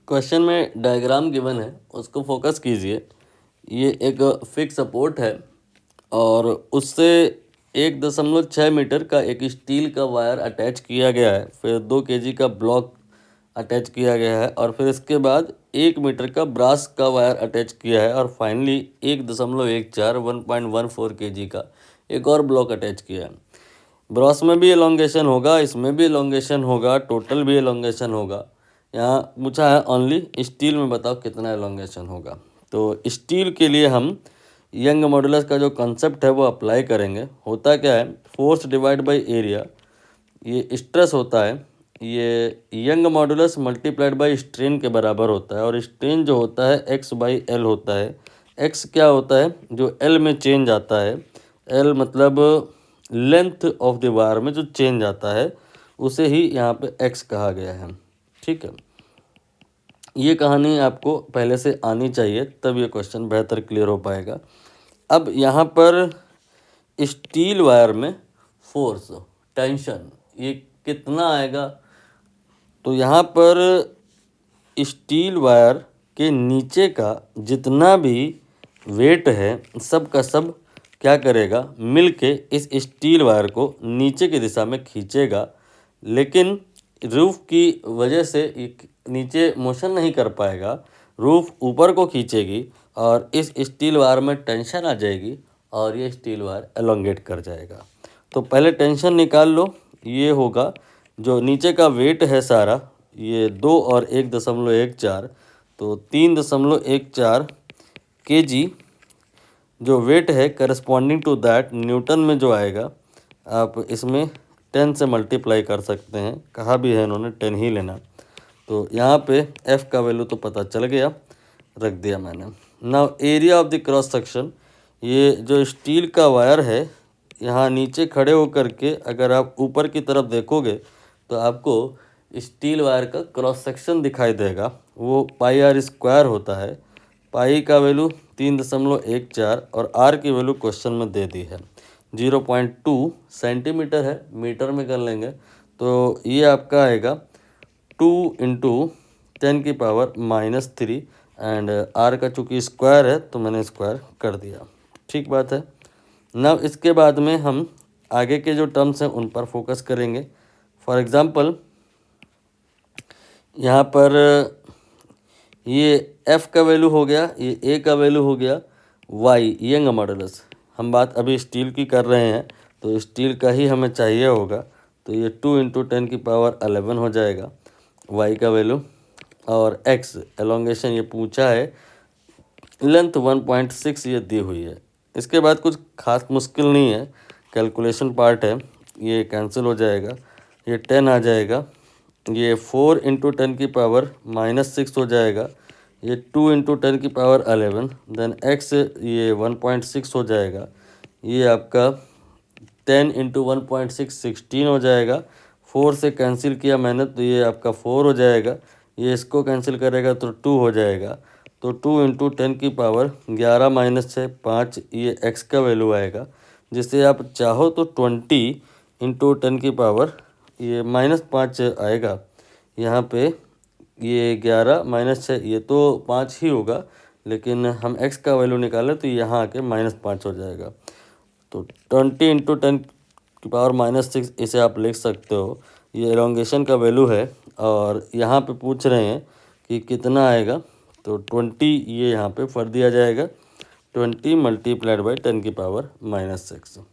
Question में diagram given है, उसको फोकस कीजिए। ये एक फिक्स सपोर्ट है और उससे 1.6 मीटर का एक स्टील का वायर अटैच किया गया है, फिर 2 केजी का ब्लॉक अटैच किया गया है और फिर इसके बाद 1 मीटर का ब्रास का वायर अटैच किया है और फाइनली 1.14 केजी का एक और ब्लॉक अटैच किया है। ब्रॉस में भी एलोंगेशन होगा, इसमें भी एलोंगेशन होगा, टोटल भी एलोंगेशन होगा। यहाँ पूछा है ओनली स्टील में बताओ कितना एलोंगेशन होगा। तो स्टील के लिए हम यंग मॉडुलस का जो कंसेप्ट है वो अप्लाई करेंगे। होता क्या है, फोर्स डिवाइड बाय एरिया, ये स्ट्रेस होता है, ये young modulus multiplied by strain के बराबर होता है और स्ट्रेन जो होता है x/L होता है। x क्या होता है, जो L में चेंज आता है, L मतलब लेंथ ऑफ द वायर में जो चेंज आता है उसे ही यहाँ पे x कहा गया है। ठीक है, ये कहानी आपको पहले से आनी चाहिए, तब ये क्वेश्चन बेहतर क्लियर हो पाएगा। अब यहाँ पर स्टील वायर में फोर्स टेंशन ये कितना आएगा, तो यहाँ पर स्टील वायर के नीचे का जितना भी वेट है सब का सब क्या करेगा, मिलके इस स्टील वायर को नीचे की दिशा में खींचेगा, लेकिन रूफ की वजह से नीचे मोशन नहीं कर पाएगा, रूफ ऊपर को खींचेगी और इस स्टील वायर में टेंशन आ जाएगी और ये स्टील वायर एलोंगेट कर जाएगा। तो पहले टेंशन निकाल लो, ये होगा जो नीचे का वेट है सारा, ये 2 और 1.14, तो 3.14 kg जो वेट है करस्पॉन्डिंग टू दैट न्यूटन में जो आएगा, आप इसमें 10 से मल्टीप्लाई कर सकते हैं, कहा भी है इन्होंने 10 ही लेना। तो यहाँ पे F का वैल्यू तो पता चल गया, रख दिया मैंने। Now area of the cross section, ये जो स्टील का वायर है यहाँ नीचे खड़े होकर के अगर आप ऊपर की तरफ देखोगे तो आपको स्टील वायर का क्रॉस सेक्शन दिखाई देगा, वो πr² होता है। पाई का वैल्यू 3.14 और आर की वैल्यू क्वेश्चन में दे दी है 0.2 सेंटीमीटर है, मीटर में कर लेंगे तो ये आपका आएगा 2 × 10⁻³ एंड आर का चूँकि स्क्वायर है तो मैंने स्क्वायर कर दिया। ठीक बात है। नाउ इसके बाद में हम आगे के जो टर्म्स हैं उन पर फोकस करेंगे। फॉर एग्जांपल यहाँ पर ये F का वैल्यू हो गया, ये A का वैल्यू हो गया, Y यंग मॉडुलस, हम बात अभी स्टील की कर रहे हैं तो स्टील का ही हमें चाहिए होगा, तो ये 2 × 10⁻11 हो जाएगा Y का वैल्यू, और X एलोंगेशन ये पूछा है, लेंथ 1.6 ये दी हुई है। इसके बाद कुछ खास मुश्किल नहीं है, कैलकुलेशन पार्ट है, ये कैंसिल हो जाएगा, ये 10 आ जाएगा, ये 4 × 10⁻⁻6 हो जाएगा, ये 2 × 10⁻11, देन x ये 1.6 हो जाएगा, ये आपका 10 × 1.6 16 हो जाएगा, 4 से कैंसिल किया मैंने तो ये आपका 4 हो जाएगा, ये इसको कैंसिल करेगा तो 2 हो जाएगा, तो 2 × 10⁻11 - 6 5 ये x का वैल्यू आएगा, जिससे आप चाहो तो 20 × 10 ये -5 आएगा। यहाँ पे ये 11 - 6 ये तो 5 ही होगा, लेकिन हम x का वैल्यू निकालें तो यहाँ आके -5 हो जाएगा। तो 20 × 10⁻⁻6 इसे आप लिख सकते हो, ये एलोंगेशन का वैल्यू है और यहाँ पे पूछ रहे हैं कि कितना आएगा, तो 20 ये यहाँ पे फर दिया जाएगा, 20 × 10⁻⁻6।